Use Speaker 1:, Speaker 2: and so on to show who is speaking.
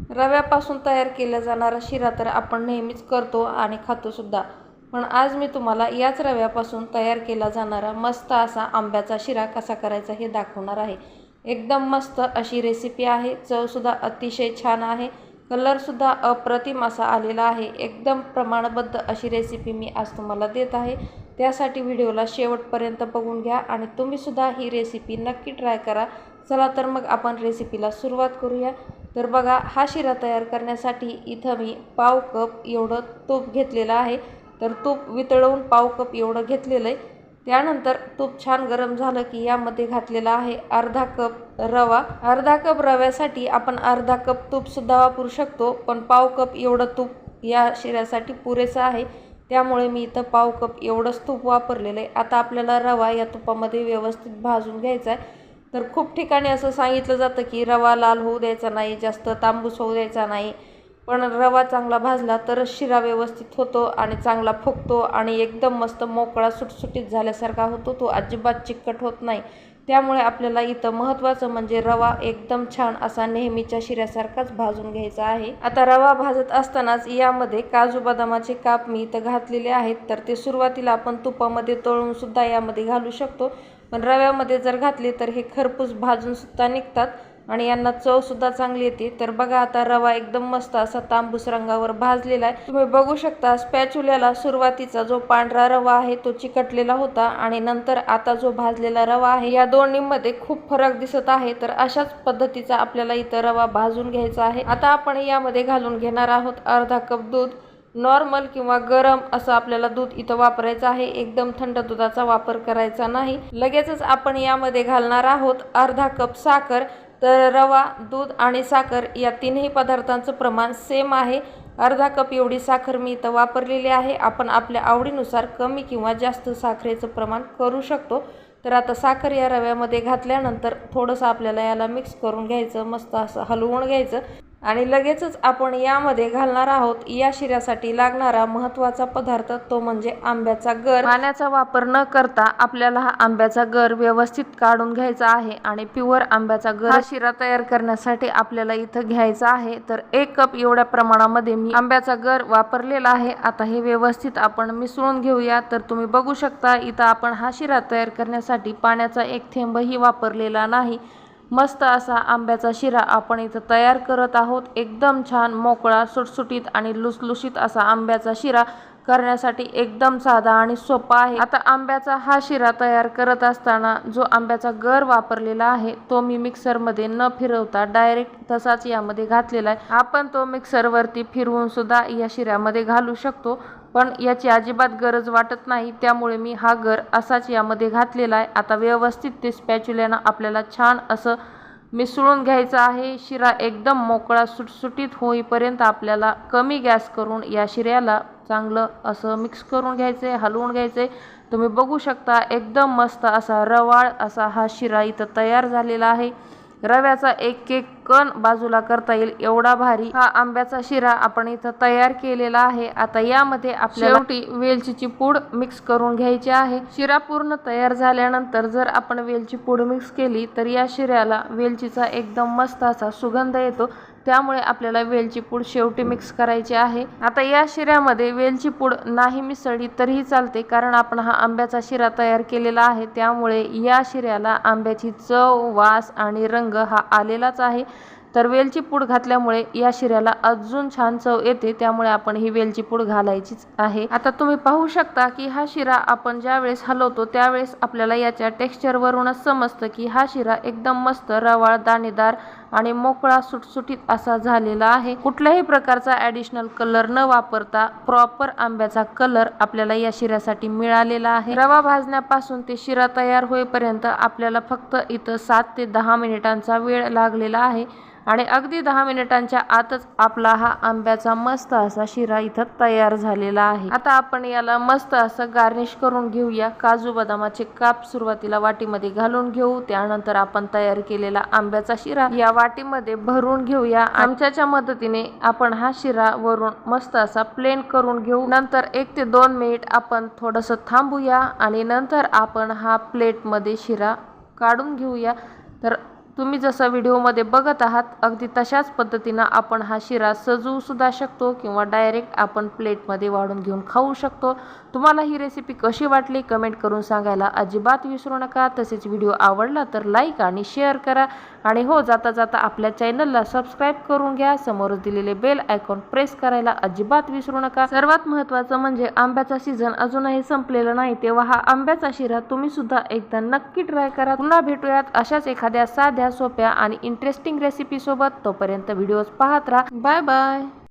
Speaker 1: रव्यापासून तयार केला जाणारा शिरा तर आपण नेहमीच करतो आणि खातो सुद्धा, पण आज मी तुम्हाला याच रव्यापासून तयार केला जाणारा मस्त असा आंब्याचा शिरा कसा करायचा हे दाखवणार आहे। एकदम मस्त अशी रेसिपी आहे। चवसुद्धा अतिशय छान आहे, कलरसुद्धा अप्रतिम असा आलेला आहे। एकदम प्रमाणबद्ध अशी रेसिपी मी आज तुम्हाला देत आहे। त्यासाठी व्हिडिओला शेवटपर्यंत बघून घ्या आणि तुम्हीसुद्धा ही रेसिपी नक्की ट्राय करा। चला तर मग आपण रेसिपीला सुरुवात करूया। तर बघा, हा शिरा तयार करण्यासाठी इथं मी पाव कप एवढं तूप घेतलेलं आहे। तर तूप वितळवून पाव कप एवढं घेतलेलं आहे। त्यानंतर तूप छान गरम झालं की यामध्ये घातलेला आहे अर्धा कप रवा। अर्धा कप रव्यासाठी आपण अर्धा कप तूपसुद्धा वापरू शकतो, पण पाव कप एवढं तूप या शिऱ्यासाठी पुरेसं आहे, त्यामुळे मी इथं पाव कप एवढंच तूप वापरलेलं आहे। आता आपल्याला रवा या तुपामध्ये व्यवस्थित भाजून घ्यायचा आहे। तर खूप ठिकाणी असं सांगितलं जातं की रवा लाल होऊ द्यायचा नाही, जास्त तांबूस होऊ द्यायचा नाही, पण रवा चांगला भाजला तरच शिरा व्यवस्थित होतो आणि चांगला फुगतो आणि एकदम मस्त मोकळा सुटसुटीत झाल्यासारखा होतो, तो अजिबात चिकट होत नाही। त्यामुळे आपल्याला इथं महत्त्वाचं म्हणजे रवा एकदम छान असा नेहमीच्या शिऱ्यासारखाच भाजून घ्यायचा आहे। आता रवा भाजत असतानाच यामध्ये काजू बदामाचे काप मी इथं घातलेले आहेत। तर ते सुरुवातीला आपण तुपामध्ये तळून सुद्धा यामध्ये घालू शकतो, पण रव्यामध्ये जर घातले तर हे खरपूस भाजून सुद्धा निघतात आणि यांना चव सुद्धा चांगली येते। तर बघा, आता रवा एकदम मस्त असा तांबूस रंगावर भाजलेला आहे। तुम्ही बघू शकता स्पॅच्युल्याला सुरुवातीचा जो पांढरा रवा आहे तो चिकटलेला होता आणि नंतर आता जो भाजलेला रवा आहे या दोन्हीमध्ये खूप फरक दिसत आहे। तर अशाच पद्धतीचा आपल्याला इथं रवा भाजून घ्यायचा आहे। आता आपण यामध्ये घालून घेणार आहोत अर्धा कप दूध। नॉर्मल किंवा गरम असं आपल्याला दूध इथं वापरायचं आहे, एकदम थंड दुधाचा वापर करायचा नाही। लगेचच आपण यामध्ये घालणार आहोत अर्धा कप साखर। तर रवा, दूध आणि साखर या तिन्ही पदार्थांचं प्रमाण सेम आहे। अर्धा कप एवढी साखर मी इथं वापरलेली आहे। आपण आपल्या आवडीनुसार कमी किंवा जास्त साखरेचं प्रमाण करू शकतो। तर आता साखर या रव्यामध्ये घातल्यानंतर थोडंसं आपल्याला याला मिक्स करून घ्यायचं, मस्त असं हलवून घ्यायचं आणि लगेचच आपण यामध्ये घालणार आहोत या शिऱ्यासाठी लागणारा महत्त्वाचा पदार्थ, तो म्हणजे आंब्याचा गर। पाण्याचा वापर न करता आपल्याला हा आंब्याचा गर व्यवस्थित काढून घ्यायचा आहे आणि प्युअर आंब्याचा गर हा शिरा तयार करण्यासाठी आपल्याला इथं घ्यायचा आहे। तर 1 कप एवढ्या प्रमाणामध्ये मी आंब्याचा गर वापरलेला आहे। आता हे व्यवस्थित आपण मिसळून घेऊया। तर तुम्ही बघू शकता इथं आपण हा शिरा तयार करण्यासाठी पाण्याचा एक थेंबही वापरलेला नाही। मस्त असा आंब्याचा शिरा आपण इथं तयार करत आहोत। एकदम छान मोकळा सुटसुटीत आणि लुसलुशीत असा आंब्याचा शिरा करण्यासाठी एकदम साधा आणि सोपा आहे। आता आंब्याचा हा शिरा तयार करत असताना जो आंब्याचा गर वापरलेला आहे तो मी मिक्सरमध्ये न फिरवता डायरेक्ट तसाच यामध्ये घातलेला आहे। आपण तो मिक्सरवरती फिरवून सुद्धा या शिऱ्यामध्ये घालू शकतो, पण याची अजिबात गरज वाटत नाही, त्यामुळे मी हा गर असाच यामध्ये घातलेला आहे। आता व्यवस्थित ते स्पॅच्युल्यानं आपल्याला छान असं मिसळून घ्यायचं आहे। शिरा एकदम मोकळा सुटसुटीत होईपर्यंत आपल्याला कमी गॅस करून या शिऱ्याला चांगलं असं मिक्स करून घ्यायचं आहे, हलवून घ्यायचं आहे। तुम्ही बघू शकता एकदम मस्त असा रवाळ असा हा शिरा इथं तयार झालेला आहे। रव्याचा एक एक कण बाजूला करता येईल एवढा भारी हा आंब्याचा शिरा आपण इथं तयार केलेला आहे। आता यामध्ये आपल्याला शेवटी वेलचीची पूड मिक्स करून घ्यायची आहे। शिरा पूर्ण तयार झाल्यानंतर जर आपण वेलची पूड मिक्स केली तर या शिऱ्याला वेलचीचा एकदम मस्त असा सुगंध येतो, त्यामुळे आपल्याला वेलची पूड शेवटी मिक्स करायची आहे। आता या शिऱ्यामध्ये वेलची पूड नाही मिसळली तरीही चालते, कारण आपण हा आंब्याचा शिरा तयार केलेला आहे, त्यामुळे या शिऱ्याला आंब्याची चव, वास आणि रंग हा आलेलाच आहे। तर वेलची पूड घातल्यामुळे या शिऱ्याला अजून छान चव येते, त्यामुळे आपण ही वेलची पूड घालायचीच आहे। आता तुम्ही पाहू शकता की हा शिरा आपण ज्यावेळेस हलवतो त्यावेळेस आपल्याला याच्या टेक्स्चरवरूनच समजतं की हा शिरा एकदम मस्त रवाळ, दाणेदार आणि मोकळा सुटसुटीत असा झालेला आहे। कुठल्याही प्रकारचा ॲडिशनल कलर न वापरता प्रॉपर आंब्याचा कलर आपल्याला या शिऱ्यासाठी मिळालेला आहे। रवा भाजण्यापासून ते शिरा तयार होईपर्यंत आपल्याला फक्त इथं 7 ते 10 मिनिटांचा वेळ लागलेला आहे आणि अगदी 10 मिनिटांच्या आतच आपला हा आंब्याचा मस्त असा शिरा इथं तयार झालेला आहे। आता आपण याला मस्त असं गार्निश करून घेऊया। काजू बदामाचे काप सुरुवातीला वाटीमध्ये घालून घेऊ, त्यानंतर आपण तयार केलेला आंब्याचा शिरा या वाटीमध्ये भरून घेऊया। चमच्याच्या मदतीने आपण हा शिरा वरून मस्त असा प्लेन करून घेऊ। नंतर 1 ते 2 मिनिट आपण थोडंसं थांबूया आणि नंतर आपण हा प्लेटमध्ये शिरा काढून घेऊया। तर तुम्ही जसं व्हिडिओमध्ये बघत आहात अगदी तशाच पद्धतीनं आपण हा शिरा सजवू सुद्धा शकतो किंवा डायरेक्ट आपण प्लेटमध्ये वाढून घेऊन खाऊ शकतो। तुम्हाला ही रेसिपी कशी वाटली कमेंट करून सांगायला अजिबात विसरू नका। तसेच व्हिडिओ आवडला तर लाईक आणि शेअर करा आणि हो जाता जाता आपल्या चॅनलला सबस्क्राईब करून घ्या। समोर दिलेले बेल आयकॉन प्रेस करायला अजिबात विसरू नका। सर्वात महत्त्वाचं म्हणजे आंब्याचा सीझन अजूनही संपलेला नाही, तेव्हा हा आंब्याचा शिरा तुम्ही सुद्धा एकदा नक्की ट्राय करा। पुन्हा भेटूयात अशाच एखाद्या साध्या सोप्या आणि इंटरेस्टिंग रेसिपी सोबत। तोपर्यंत व्हिडिओज पाहत राहा। Bye bye.